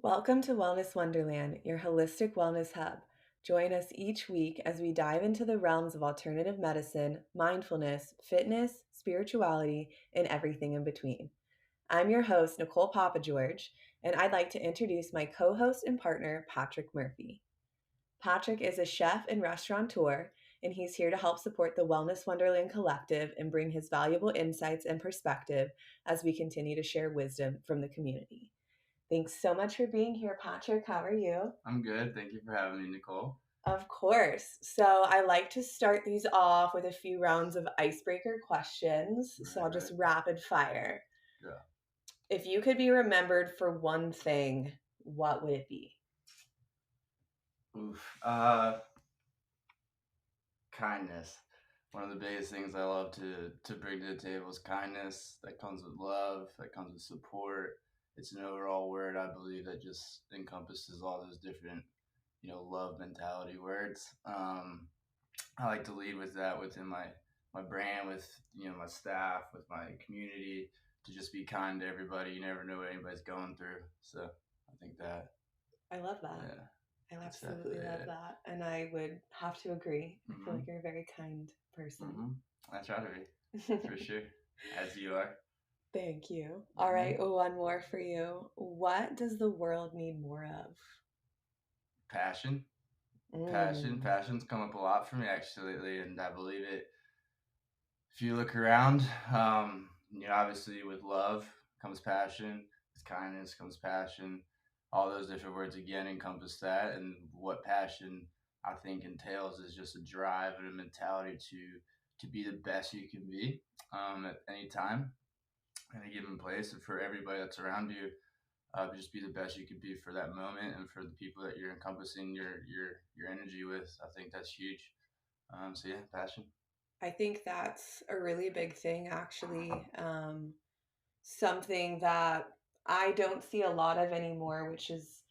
Welcome to Wellness Wonderland, your holistic wellness hub. Join us each week as we dive into the realms of alternative medicine, mindfulness, fitness, spirituality, and everything in between. I'm your host, Nicole Papageorge, and I'd like to introduce my co host and partner, Patrick Murphy. Patrick is a chef and restaurateur, and he's here to help support the Wellness Wonderland Collective and bring his valuable insights and perspective as we continue to share wisdom from the community. Thanks so much for being here, Patrick. How are you? I'm good. Thank you for having me, Nicole. Of course. So I like to start these off with a few rounds of icebreaker questions. So I'll just Right. rapid fire. Yeah. If you could be remembered for one thing, what would it be? Oof. Kindness. One of the biggest things I love to bring to the table is kindness. That comes with love. That comes with support. It's an overall word I believe that just encompasses all those different, love mentality words. I like to lead with that within my brand, with my staff, with my community, to just be kind to everybody. You never know what anybody's going through. So I think that I love that. yeah, I that's absolutely definitely love it. that. And I would have to agree. I feel Mhm. like you're a very kind person. Mhm. I try to be for sure, as you are. Thank you. All right, Mhm. one more for you. What does the world need more of? Passion, Mm, passion's come up a lot for me actually lately, and I believe it. If you look around, obviously with love comes passion, with kindness comes passion. All those different words again encompass that, and what passion I think entails is just a drive and a mentality to be the best you can be at any time, in a given place, and for everybody that's around you. Just be the best you can be for that moment, and for the people that you're encompassing your energy with. I think that's huge. So yeah, passion. I think that's a really big thing, actually. Something that I don't see a lot of anymore, which is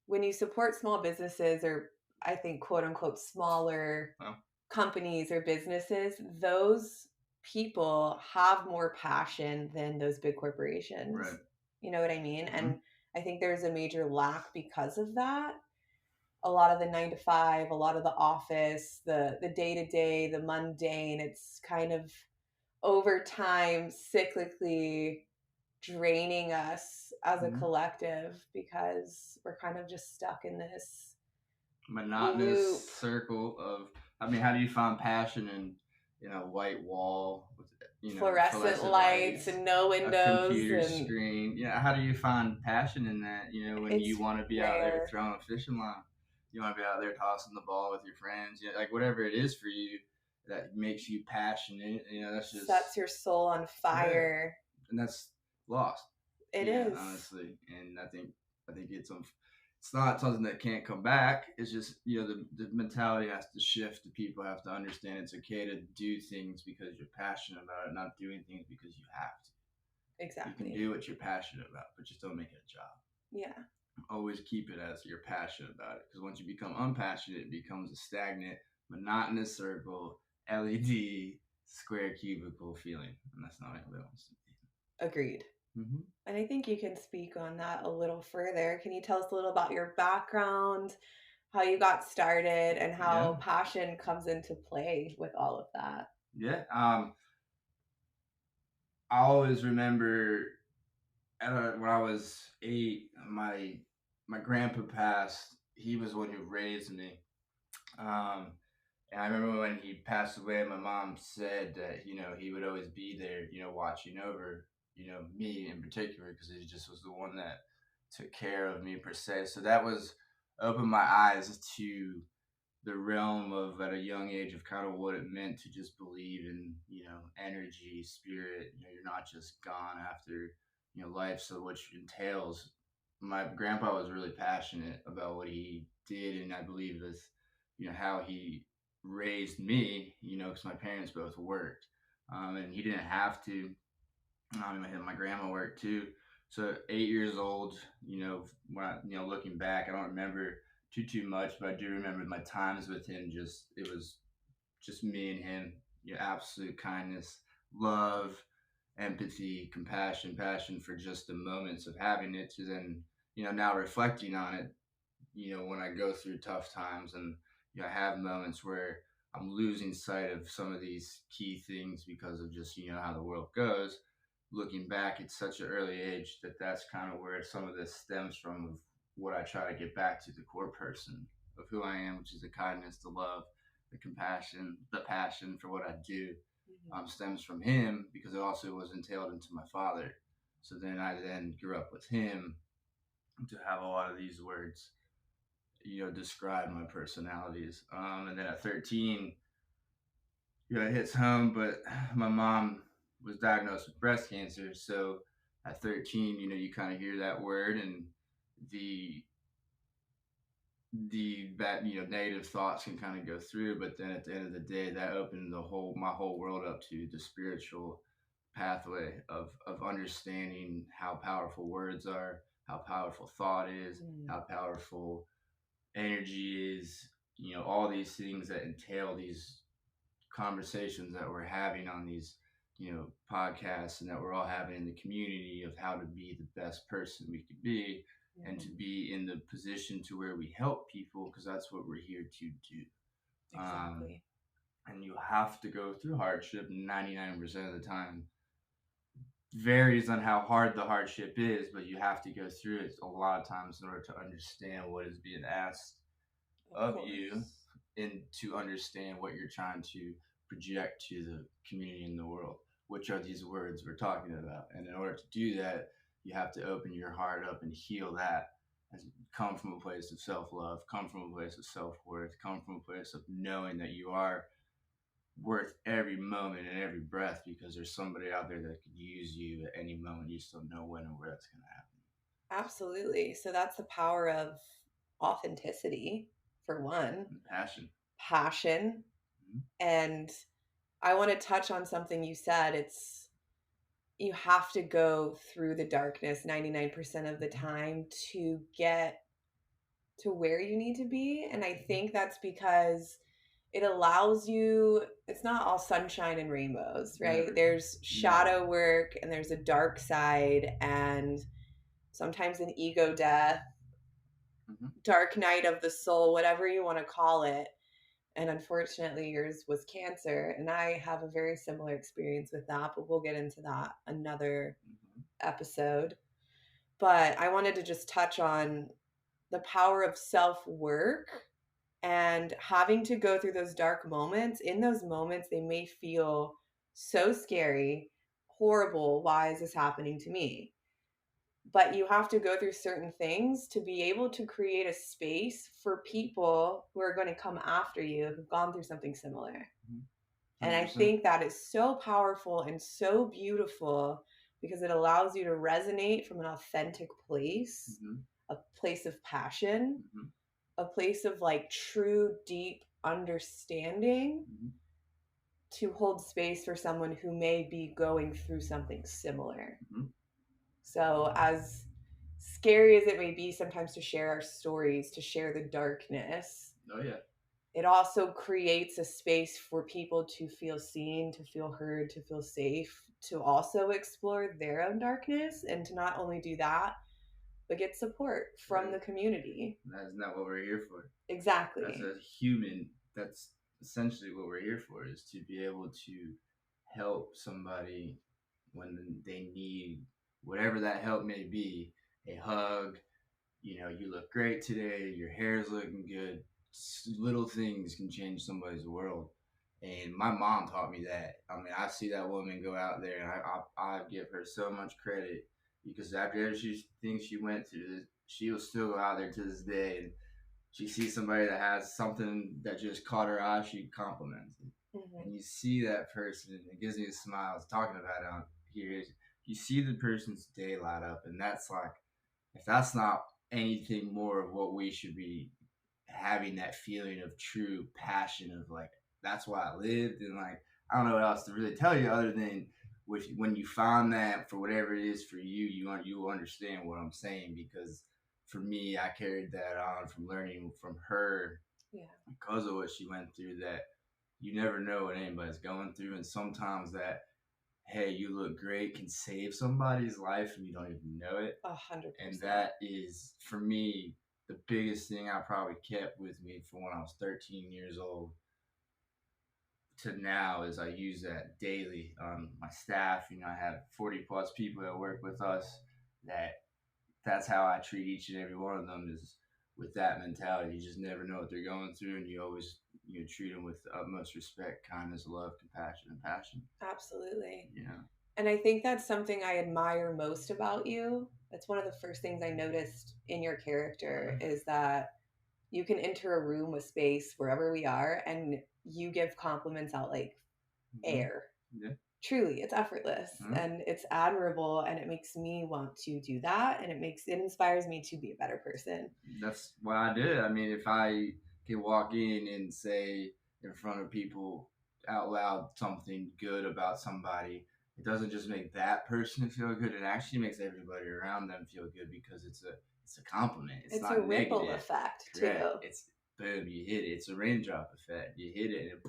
when you support small businesses or I think quote unquote smaller Well, companies or businesses, those people have more passion than those big corporations. right. You know what I mean? Mm-hmm. And I think there's a major lack because of that. A lot of the 9 to 5, a lot of the office, the day to day, the mundane, it's kind of over time cyclically draining us as a Mm-hmm. collective because we're kind of just stuck in this Monotonous loop. circle of. I mean, how do you find passion in a white wall with Fluorescent fluorescent lights lights, and no a windows, computer and screen? How do you find passion in that? When it's you want to be out there rare. throwing a fishing line, you want to be out there tossing the ball with your friends. Like whatever it is for you that makes you passionate. That's just Sets your soul on yeah, fire. and that's lost. It Yeah, is. honestly, and I think it's not something that can't come back. It's just the mentality has to shift. The people have to understand it's okay to do things because you're passionate about it, not doing things because you have to. You can Exactly. do what you're passionate about, but just don't make it a job. Yeah. Always keep it as you're passionate about it, because once you become unpassionate, it becomes a stagnant, monotonous circle, LED square cubicle feeling, and that's not what anybody wants to Agreed. be. Mm-hmm. And I think you can speak on that a little further. Can you tell us a little about your background, how you got started, and Yeah. how passion comes into play with all of that? Yeah. I always remember when I was 8, my grandpa passed. He was the one who raised me. Um, and I remember when he passed away, my mom said that he would always be there, watching over me in particular, because he just was the one that took care of me per se. So that was opened my eyes to the realm of, at a young age, of kind of what it meant to just believe in energy, spirit. You're not just gone after life. So which entails, my grandpa was really passionate about what he did, and I believe with how he raised me, because my parents both worked, and he didn't have to. My grandma worked too. So 8 years old, when looking back, I don't remember too much, but I do remember my times with him. Just it was just me and him. Absolute kindness, love, empathy, compassion, passion for just the moments of having it, to then now reflecting on it, when I go through tough times and I have moments where I'm losing sight of some of these key things because of just how the world goes. Looking back at such an early age, that's kind of where some of this stems from, of what I try to get back to the core person of who I am, which is the kindness, the love, the compassion, the passion for what I do. Stems from him, because it also was entailed into my father. So then I grew up with him to have a lot of these words describe my personalities. And then at 13, it hits home, but my mom was diagnosed with breast cancer. So at 13, you kind of hear that word, and the that negative thoughts can kind of go through. But then at the end of the day, that opened my whole world up to the spiritual pathway of understanding how powerful words are, how powerful thought is, how powerful energy is, all these things that entail these conversations that we're having on these, podcasts, and that we're all having in the community, of how to be the best person we could be, and to be in the position to where we help people, because that's what we're here to do. Exactly. And you have to go through hardship 99% of the time. Varies on how hard the hardship is, but you have to go through it a lot of times in order to understand what is being asked of you, and to understand what you're trying to project to the community and the world, which are these words we're talking about. And in order to do that, you have to open your heart up and heal that, and come from a place of self-love, come from a place of self-worth, come from a place of knowing that you are worth every moment and every breath, because there's somebody out there that could use you at any moment. You just don't know when or where that's going to happen. Absolutely. So that's the power of authenticity, for one. And passion. And I want to touch on something you said. It's, you have to go through the darkness 99% of the time to get to where you need to be. And I think that's because it allows you, it's not all sunshine and rainbows, right? Never. There's shadow work, and there's a dark side, and sometimes an ego death, dark night of the soul, whatever you want to call it. And unfortunately, yours was cancer. And I have a very similar experience with that, but we'll get into that another episode. But I wanted to just touch on the power of self-work and having to go through those dark moments. In those moments, they may feel so scary, horrible. Why is this happening to me? But you have to go through certain things to be able to create a space for people who are going to come after you, who've gone through something similar. 100%. And I think that is so powerful and so beautiful, because it allows you to resonate from an authentic place, a place of passion, a place of like true, deep understanding, to hold space for someone who may be going through something similar. So as scary as it may be sometimes to share our stories, to share the darkness, it also creates a space for people to feel seen, to feel heard, to feel safe, to also explore their own darkness, and to not only do that, but get support from the community. That's not what we're here for. Exactly. As a human, that's essentially what we're here for, is to be able to help somebody when they need whatever that help may be. A hug, you look great today, your hair's looking good. Little things can change somebody's world. And my mom taught me that. I mean, I see that woman go out there, and I give her so much credit, because after things she went through, she will still go out there to this day, and she sees somebody that has something that just caught her eye, she compliments it. And you see that person, and it gives me a smile. I was talking about it on here. You see the person's day light up, and that's like, if that's not anything more of what we should be having, that feeling of true passion, of like, that's why I lived. And like, I don't know what else to really tell you, other than when you find that, for whatever it is for you, you will understand what I'm saying. Because for me, I carried that on from learning from her, because of what she went through, that you never know what anybody's going through. And sometimes that hey, you look great can save somebody's life and you don't even know it. 100%. And that is, for me, the biggest thing I probably kept with me from when I was 13 years old to now is I use that daily. My staff, I have 40 plus people that work with us. That's how I treat each and every one of them, is with that mentality. You just never know what they're going through, and you always treat them with the utmost respect, kindness, love, compassion, and passion. Absolutely. Yeah. And I think that's something I admire most about you. That's one of the first things I noticed in your character is that you can enter a room, a space, wherever we are, and you give compliments out like air. Yeah. Truly, it's effortless and it's admirable, and it makes me want to do that, and it inspires me to be a better person. That's what I do. I mean, if I can walk in and say in front of people out loud something good about somebody, it doesn't just make that person feel good. It actually makes everybody around them feel good, because it's a compliment. It's not a ripple negative. effect Correct. too. It's boom, you hit it. It's a raindrop effect. You hit it and it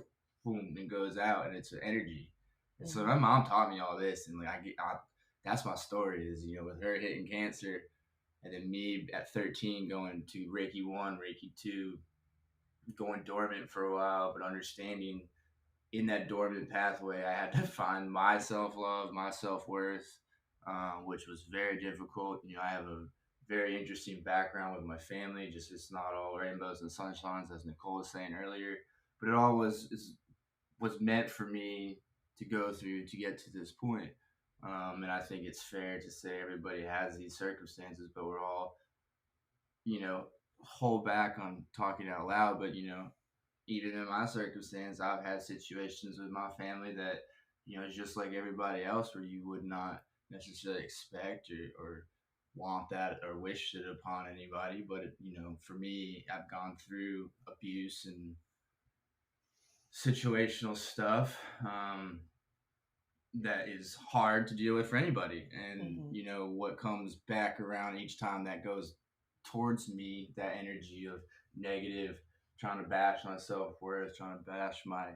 boom, it goes out, and it's an energy. And so my mom taught me all this, and that's my story. Is with her hitting cancer. And then me at 13 going to Reiki 1, Reiki 2, going dormant for a while, but understanding in that dormant pathway, I had to find my self-love, my self-worth, which was very difficult. I have a very interesting background with my family. Just it's not all rainbows and sunshines, as Nicole was saying earlier, but it all was meant for me to go through to get to this point. And I think it's fair to say everybody has these circumstances, but we're all, hold back on talking out loud. But, even in my circumstance, I've had situations with my family that, it's just like everybody else, where you would not necessarily expect or want that or wish it upon anybody. But, for me, I've gone through abuse and situational stuff. That is hard to deal with for anybody. And what comes back around each time that goes towards me, that energy of negative, trying to bash my self-worth, trying to bash my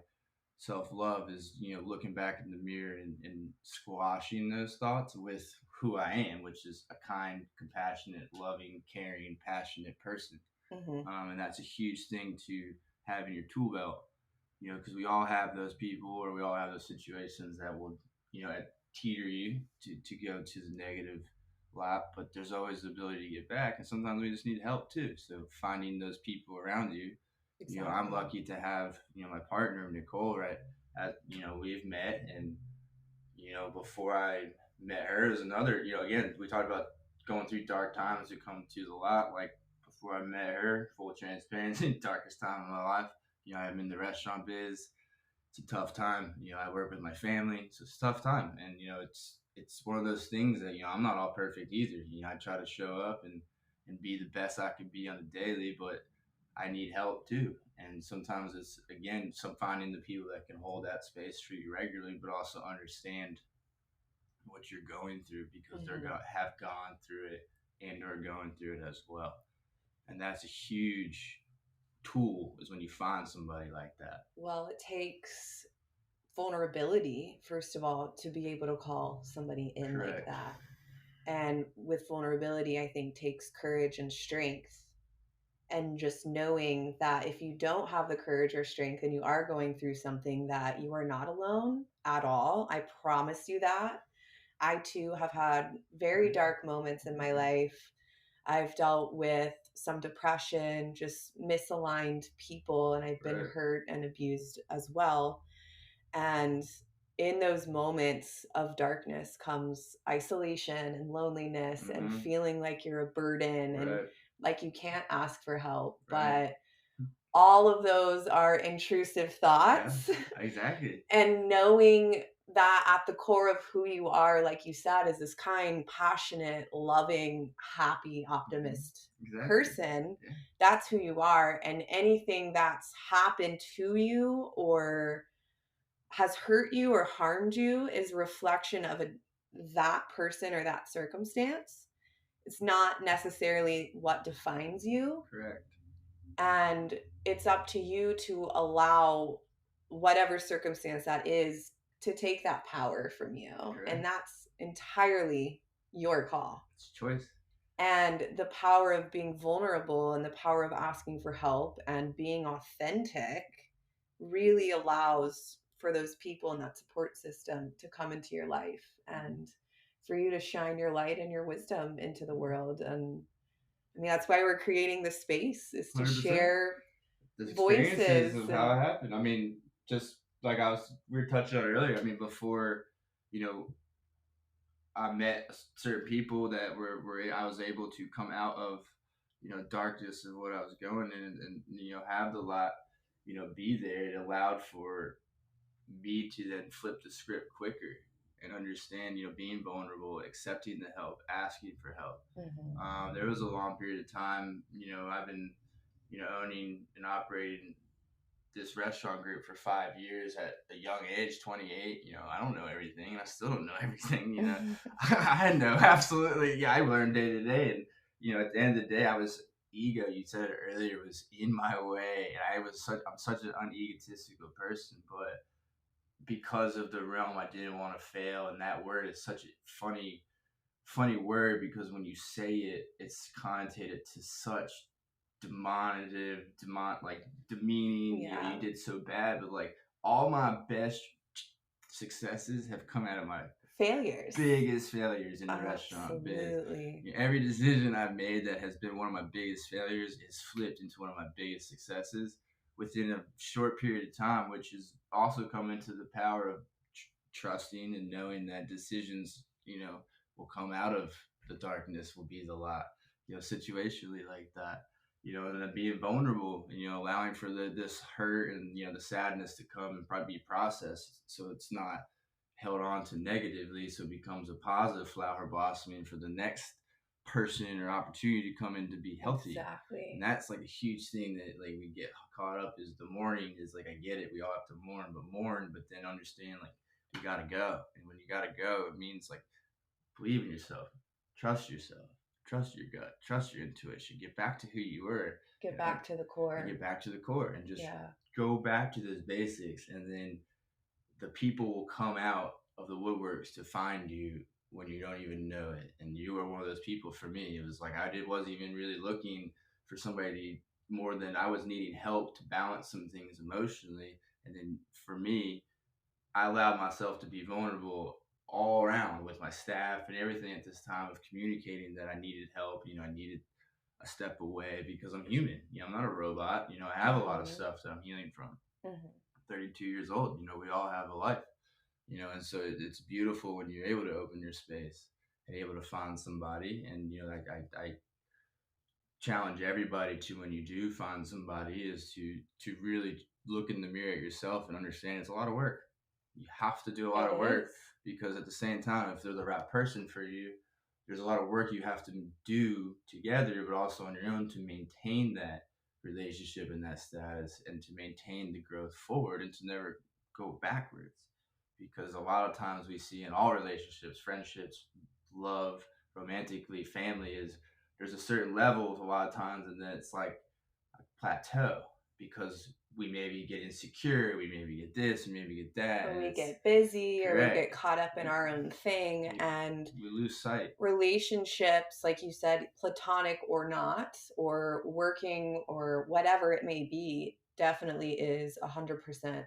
self-love, is looking back in the mirror and squashing those thoughts with who I am, which is a kind, compassionate, loving, caring, passionate person. And that's a huge thing to have in your tool belt, because we all have those people, or we all have those situations that will, teeter you to go to the negative lap. But there's always the ability to get back, and sometimes we just need help too. So finding those people around you. Exactly. I'm lucky to have my partner Nicole, right? We've met, and before I met her, is another. Again, we talked about going through dark times to come to the light. Like, before I met her, full transparency, darkest time of my life. I'm in the restaurant biz. It's a tough time. I work with my family. So it's a tough time. And, it's one of those things that, I'm not all perfect either. I try to show up and be the best I can be on the daily, but I need help too. And sometimes it's, again, finding the people that can hold that space for you regularly, but also understand what you're going through, because they're have gone through it and are going through it as well. And that's a huge tool, is when you find somebody like that. Well, it takes vulnerability, first of all, to be able to call somebody in. Correct. Like that. And with vulnerability, I think takes courage and strength. And just knowing that if you don't have the courage or strength and you are going through something, that you are not alone at all. I promise you that. I too have had very dark moments in my life. I've dealt with some depression, just misaligned people, and I've been hurt and abused as well. And in those moments of darkness comes isolation and loneliness and feeling like you're a burden and like you can't ask for help. But all of those are intrusive thoughts. Yeah, exactly. And knowing that at the core of who you are, like you said, is this kind, passionate, loving, happy, optimist person. Yeah. That's who you are. And anything that's happened to you or has hurt you or harmed you is a reflection of that person or that circumstance. It's not necessarily what defines you. Correct. And it's up to you to allow whatever circumstance that is to take that power from you. Correct. And that's entirely your call. It's a choice. And the power of being vulnerable and the power of asking for help and being authentic really allows for those people in that support system to come into your life and for you to shine your light and your wisdom into the world. And I mean, that's why we're creating this space, is to 100%. share The voices experiences of how it happened. I mean, just like we were touching on earlier. I mean, before, I met certain people that were I was able to come out of, darkness of what I was going in, and have the light, be there. It allowed for me to then flip the script quicker and understand, being vulnerable, accepting the help, asking for help. There was a long period of time, I've been, owning and operating this restaurant group for 5 years at a young age, 28. I don't know everything, and I still don't know everything. I know absolutely. Yeah, I learn day to day, and at the end of the day, I was ego. You said it earlier, was in my way, and I'm such an unegotistical person, but because of the realm, I didn't want to fail, and that word is such a funny word, because when you say it, it's connotated to such demeaning. Yeah. You did so bad, but like all my best successes have come out of my biggest failures in the restaurant Absolutely. biz. Every decision I've made that has been one of my biggest failures is flipped into one of my biggest successes within a short period of time, which has also come into the power of trusting and knowing that decisions, will come out of the darkness, will be the light, situationally like that. And then being vulnerable, allowing for this hurt and, the sadness to come and probably be processed, so it's not held on to negatively, so it becomes a positive flower blossoming for the next person or opportunity to come in to be healthy. Exactly. And that's like a huge thing that like we get caught up, is the mourning. Is like, I get it, we all have to mourn, but then understand, like, you gotta go. And when you gotta go, it means like, believe in yourself, trust yourself, trust your gut, trust your intuition, get back to who you were, get back to the core, and just go back to those basics. And then the people will come out of the woodworks to find you when you don't even know it. And you were one of those people. For me, it was like wasn't even really looking for somebody, more than I was needing help to balance some things emotionally. And then for me, I allowed myself to be vulnerable all around with my staff and everything at this time, of communicating that I needed help. I needed a step away, because I'm human. I'm not a robot. I have a lot of stuff that I'm healing from. 32 years old. We all have a life. And so it's beautiful when you're able to open your space and able to find somebody. And like I challenge everybody to, when you do find somebody, is to really look in the mirror at yourself and understand it's a lot of work. You have to do a lot of work, because at the same time, if they're the right person for you, there's a lot of work you have to do together, but also on your own, to maintain that relationship and that status, and to maintain the growth forward, and to never go backwards. Because a lot of times we see in all relationships, friendships, love, romantically, family, is there's a certain level a lot of times, and then it's like a plateau, because we maybe get insecure, we maybe get this, we maybe get that, or we get busy, or we get caught up in our own thing, and we lose sight. Relationships, like you said, platonic or not, or working, or whatever it may be, definitely is 100%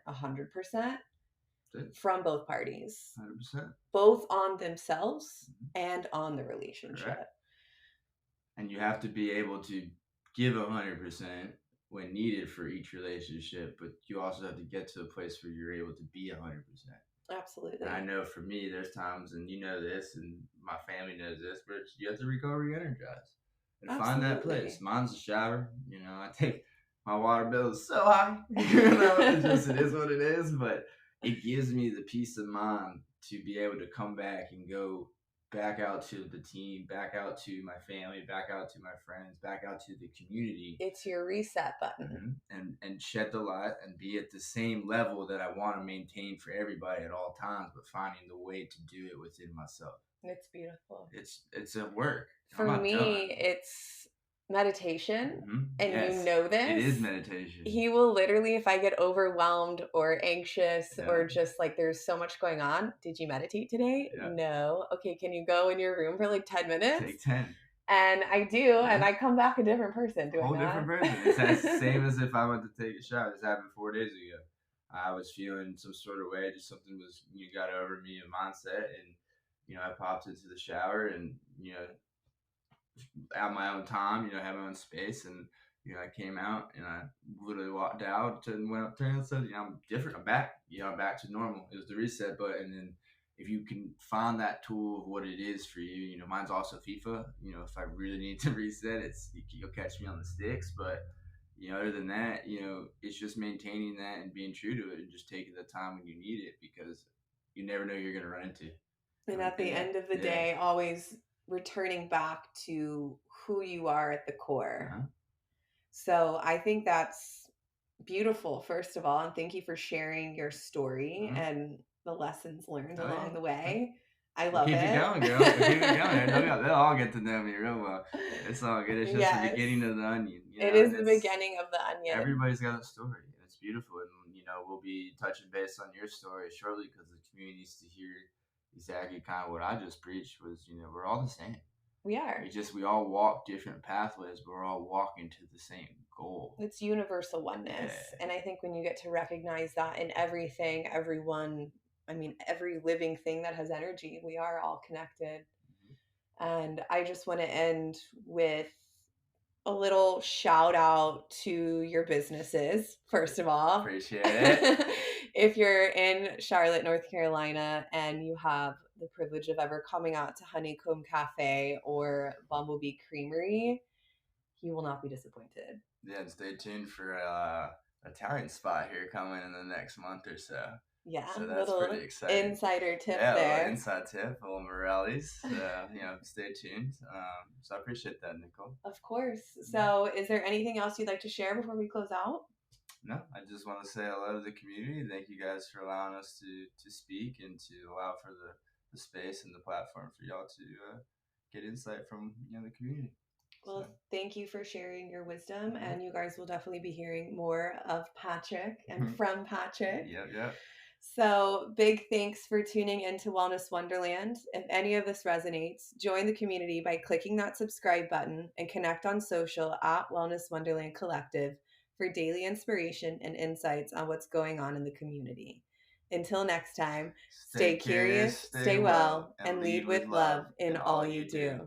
from both parties. 100%. Both on themselves and on the relationship. Correct. And you have to be able to give 100% when needed for each relationship, but you also have to get to a place where you're able to be 100%. Absolutely. And I know for me, there's times, and you know this, and my family knows this, but you have to re-energize and find that place. Mine's a shower. I take my water bill is so high. It is what it is, but it gives me the peace of mind to be able to come back and go back out to the team, back out to my family, back out to my friends, back out to the community. It's your reset button. And shed the light and be at the same level that I want to maintain for everybody at all times, but finding the way to do it within myself. It's beautiful. It's a work. For me, it's meditation, and you Yes, know it is this, meditation. he will literally, if I get overwhelmed or anxious Yeah. or just like there's so much going on, did you meditate today? Yeah. No. Okay, can you go in your room for like 10 minutes? Take 10. And I do, and I come back a different person. Do Whole I not? different person. It's the same as if I went to take a shower. This happened 4 days ago. I was feeling some sort of way, just something was got over me, a mindset, and I popped into the shower and at my own time, had my own space, and I came out and I literally walked out and went up there and said, I'm different. I'm back. I'm back to normal. It was the reset button, and if you can find that tool of what it is for you, mine's also FIFA. If I really need to reset, you'll catch me on the sticks, but. Other than that, it's just maintaining that and being true to it and just taking the time when you need it, because you never know who you're going to run into. And at the end of the day, always returning back to who you are at the core. So I think that's beautiful, first of all, and thank you for sharing your story and the lessons learned along the way. I love it. Keep it going, girl. Keep it going. They'll all get to know me real well. It's all good. It's just the beginning of the onion. It is the beginning of the onion. Everybody's got a story, and it's beautiful. And we'll be touching base on your story shortly, because the community needs to hear exactly kind of what I just preached. Was we're all the same. We are. We all walk different pathways, but we're all walking to the same goal. It's universal oneness. Yeah. And I think when you get to recognize that in everything, everyone, every living thing that has energy, we are all connected. And I just want to end with a little shout out to your businesses, first of all. Appreciate it. If you're in Charlotte, North Carolina, and you have the privilege of ever coming out to Honeycomb Cafe or Bumblebee Creamery, you will not be disappointed. Yeah, and stay tuned for Italian spot here coming in the next month or so. Yeah, so that's pretty exciting. Insider tip there. Yeah, a little inside tip, a little Morelli's. Stay tuned. So I appreciate that, Nicole. Of course. So is there anything else you'd like to share before we close out? No, I just want to say hello to the community. Thank you guys for allowing us to speak and to allow for the space and the platform for y'all to get insight from the community. Well, thank you for sharing your wisdom, and you guys will definitely be hearing more of Patrick and from Patrick. Yep. So big thanks for tuning into Wellness Wonderland. If any of this resonates, join the community by clicking that subscribe button and connect on social at Wellness Wonderland Collective for daily inspiration and insights on what's going on in the community. Until next time, stay curious, stay well, and lead with love in all you do.